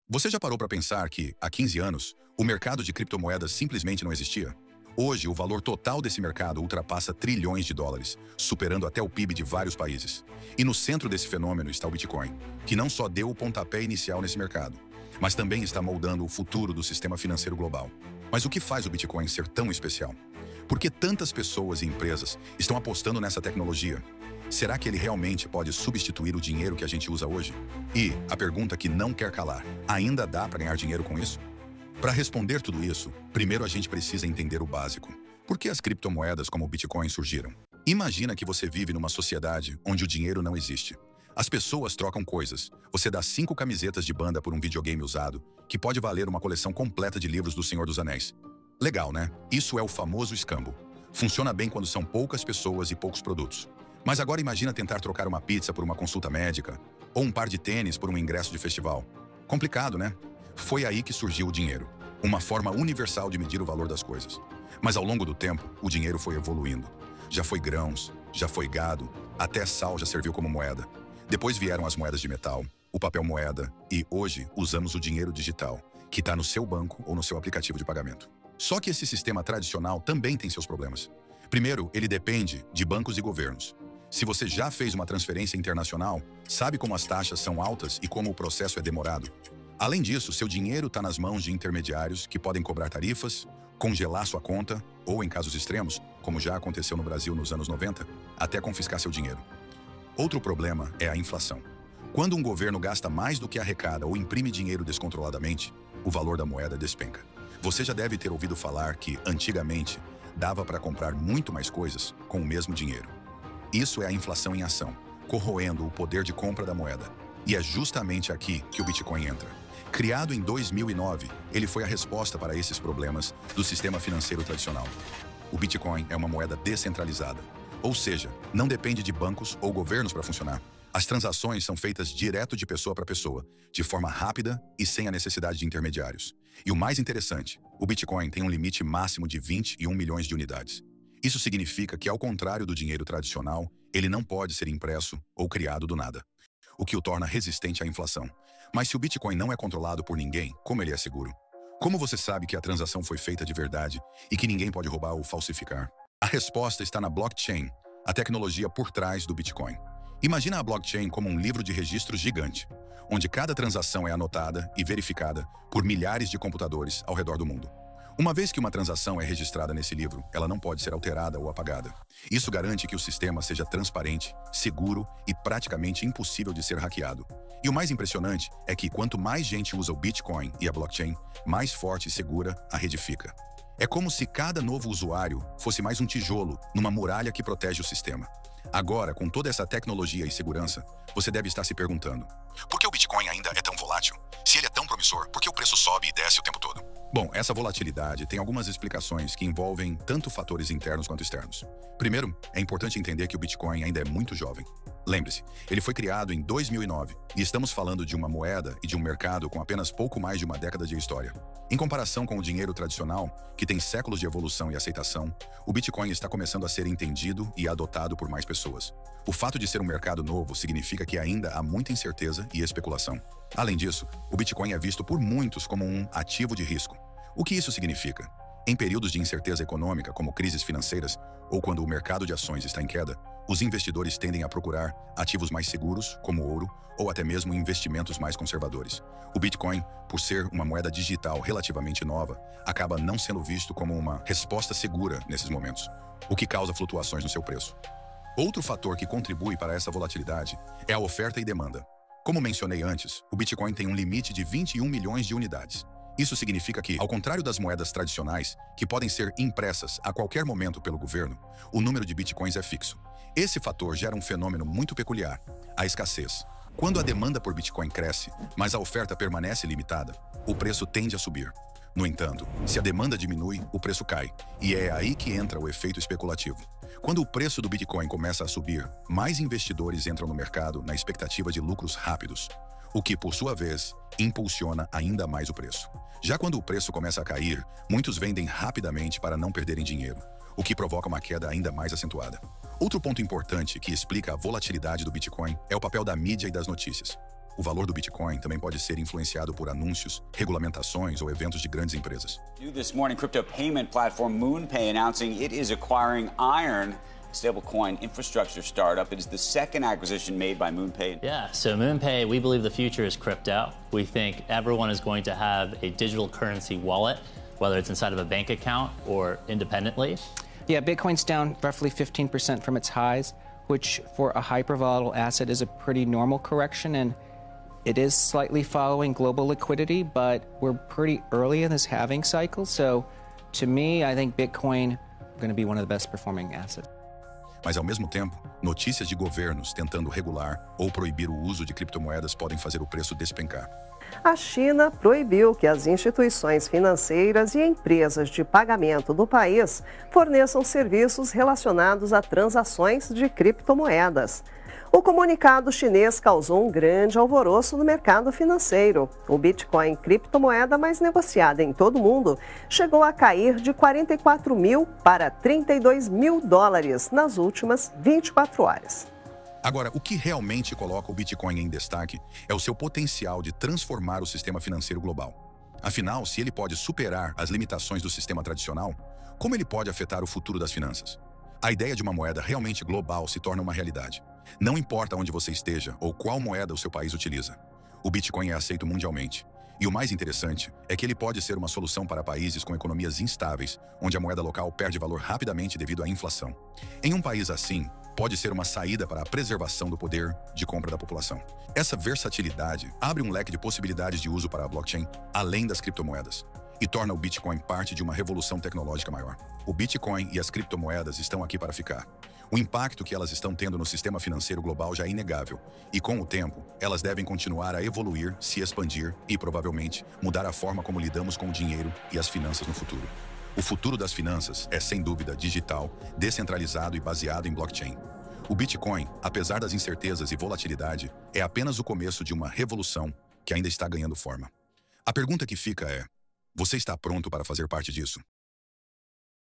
Você já parou para pensar que, há 15 anos, o mercado de criptomoedas simplesmente não existia? Hoje, o valor total desse mercado ultrapassa trilhões de dólares, superando até o PIB de vários países. E no centro desse fenômeno está o Bitcoin, que não só deu o pontapé inicial nesse mercado, mas também está moldando o futuro do sistema financeiro global. Mas o que faz o Bitcoin ser tão especial? Por que tantas pessoas e empresas estão apostando nessa tecnologia? Será que ele realmente pode substituir o dinheiro que a gente usa hoje? E, a pergunta que não quer calar, ainda dá para ganhar dinheiro com isso? Para responder tudo isso, primeiro a gente precisa entender o básico. Por que as criptomoedas como o Bitcoin surgiram? Imagina que você vive numa sociedade onde o dinheiro não existe. As pessoas trocam coisas. Você dá 5 camisetas de banda por um videogame usado, que pode valer uma coleção completa de livros do Senhor dos Anéis. Legal, né? Isso é o famoso escambo. Funciona bem quando são poucas pessoas e poucos produtos. Mas agora imagina tentar trocar uma pizza por uma consulta médica, ou um par de tênis por um ingresso de festival. Complicado, né? Foi aí que surgiu o dinheiro, uma forma universal de medir o valor das coisas. Mas ao longo do tempo, o dinheiro foi evoluindo. Já foi grãos, já foi gado, até sal já serviu como moeda. Depois vieram as moedas de metal, o papel moeda e, hoje, usamos o dinheiro digital, que está no seu banco ou no seu aplicativo de pagamento. Só que esse sistema tradicional também tem seus problemas. Primeiro, ele depende de bancos e governos. Se você já fez uma transferência internacional, sabe como as taxas são altas e como o processo é demorado. Além disso, seu dinheiro está nas mãos de intermediários que podem cobrar tarifas, congelar sua conta ou, em casos extremos, como já aconteceu no Brasil nos anos 90, até confiscar seu dinheiro. Outro problema é a inflação. Quando um governo gasta mais do que arrecada ou imprime dinheiro descontroladamente, o valor da moeda despenca. Você já deve ter ouvido falar que, antigamente, dava para comprar muito mais coisas com o mesmo dinheiro. Isso é a inflação em ação, corroendo o poder de compra da moeda. E é justamente aqui que o Bitcoin entra. Criado em 2009, ele foi a resposta para esses problemas do sistema financeiro tradicional. O Bitcoin é uma moeda descentralizada, ou seja, não depende de bancos ou governos para funcionar. As transações são feitas direto de pessoa para pessoa, de forma rápida e sem a necessidade de intermediários. E o mais interessante, o Bitcoin tem um limite máximo de 21 milhões de unidades. Isso significa que, ao contrário do dinheiro tradicional, ele não pode ser impresso ou criado do nada, o que o torna resistente à inflação. Mas se o Bitcoin não é controlado por ninguém, como ele é seguro? Como você sabe que a transação foi feita de verdade e que ninguém pode roubar ou falsificar? A resposta está na blockchain, a tecnologia por trás do Bitcoin. Imagina a blockchain como um livro de registros gigante, onde cada transação é anotada e verificada por milhares de computadores ao redor do mundo. Uma vez que uma transação é registrada nesse livro, ela não pode ser alterada ou apagada. Isso garante que o sistema seja transparente, seguro e praticamente impossível de ser hackeado. E o mais impressionante é que quanto mais gente usa o Bitcoin e a blockchain, mais forte e segura a rede fica. É como se cada novo usuário fosse mais um tijolo numa muralha que protege o sistema. Agora, com toda essa tecnologia e segurança, você deve estar se perguntando: por que o Bitcoin ainda é tão volátil? Se ele é tão promissor, por que o preço sobe e desce o tempo todo? Bom, essa volatilidade tem algumas explicações que envolvem tanto fatores internos quanto externos. Primeiro, é importante entender que o Bitcoin ainda é muito jovem. Lembre-se, ele foi criado em 2009 e estamos falando de uma moeda e de um mercado com apenas pouco mais de uma década de história. Em comparação com o dinheiro tradicional, que tem séculos de evolução e aceitação, o Bitcoin está começando a ser entendido e adotado por mais pessoas. O fato de ser um mercado novo significa que ainda há muita incerteza e especulação. Além disso, o Bitcoin é visto por muitos como um ativo de risco. O que isso significa? Em períodos de incerteza econômica, como crises financeiras, ou quando o mercado de ações está em queda, os investidores tendem a procurar ativos mais seguros, como ouro, ou até mesmo investimentos mais conservadores. O Bitcoin, por ser uma moeda digital relativamente nova, acaba não sendo visto como uma resposta segura nesses momentos, o que causa flutuações no seu preço. Outro fator que contribui para essa volatilidade é a oferta e demanda. Como mencionei antes, o Bitcoin tem um limite de 21 milhões de unidades. Isso significa que, ao contrário das moedas tradicionais, que podem ser impressas a qualquer momento pelo governo, o número de bitcoins é fixo. Esse fator gera um fenômeno muito peculiar: a escassez. Quando a demanda por Bitcoin cresce, mas a oferta permanece limitada, o preço tende a subir. No entanto, se a demanda diminui, o preço cai, e é aí que entra o efeito especulativo. Quando o preço do Bitcoin começa a subir, mais investidores entram no mercado na expectativa de lucros rápidos, o que, por sua vez, impulsiona ainda mais o preço. Já quando o preço começa a cair, muitos vendem rapidamente para não perderem dinheiro, o que provoca uma queda ainda mais acentuada. Outro ponto importante que explica a volatilidade do Bitcoin é o papel da mídia e das notícias. O valor do Bitcoin também pode ser influenciado por anúncios, regulamentações ou eventos de grandes empresas. New this morning, crypto payment platform MoonPay announcing it is acquiring Iron, a stablecoin infrastructure startup. It is the second acquisition made by MoonPay. Yeah, so MoonPay, we believe the future is crypto. We think everyone is going to have a digital currency wallet, whether it's inside of a bank account or independently. Yeah, Bitcoin's down roughly 15% from its highs, which for a hyper-volatile asset is a pretty normal correction, and it is slightly following global liquidity, but we're pretty early in this halving cycle. So to me, I think Bitcoin is going to be one of the best performing assets. Mas, ao mesmo tempo, notícias de governos tentando regular ou proibir o uso de criptomoedas podem fazer o preço despencar. A China proibiu que as instituições financeiras e empresas de pagamento do país forneçam serviços relacionados a transações de criptomoedas. O comunicado chinês causou um grande alvoroço no mercado financeiro. O Bitcoin, criptomoeda mais negociada em todo o mundo, chegou a cair de 44 mil para 32 mil dólares nas últimas 24 horas. Agora, o que realmente coloca o Bitcoin em destaque é o seu potencial de transformar o sistema financeiro global. Afinal, se ele pode superar as limitações do sistema tradicional, como ele pode afetar o futuro das finanças? A ideia de uma moeda realmente global se torna uma realidade. Não importa onde você esteja ou qual moeda o seu país utiliza. O Bitcoin é aceito mundialmente. E o mais interessante é que ele pode ser uma solução para países com economias instáveis, onde a moeda local perde valor rapidamente devido à inflação. Em um país assim, pode ser uma saída para a preservação do poder de compra da população. Essa versatilidade abre um leque de possibilidades de uso para a blockchain, além das criptomoedas, e torna o Bitcoin parte de uma revolução tecnológica maior. O Bitcoin e as criptomoedas estão aqui para ficar. O impacto que elas estão tendo no sistema financeiro global já é inegável, e com o tempo, elas devem continuar a evoluir, se expandir e, provavelmente, mudar a forma como lidamos com o dinheiro e as finanças no futuro. O futuro das finanças é, sem dúvida, digital, descentralizado e baseado em blockchain. O Bitcoin, apesar das incertezas e volatilidade, é apenas o começo de uma revolução que ainda está ganhando forma. A pergunta que fica é: você está pronto para fazer parte disso?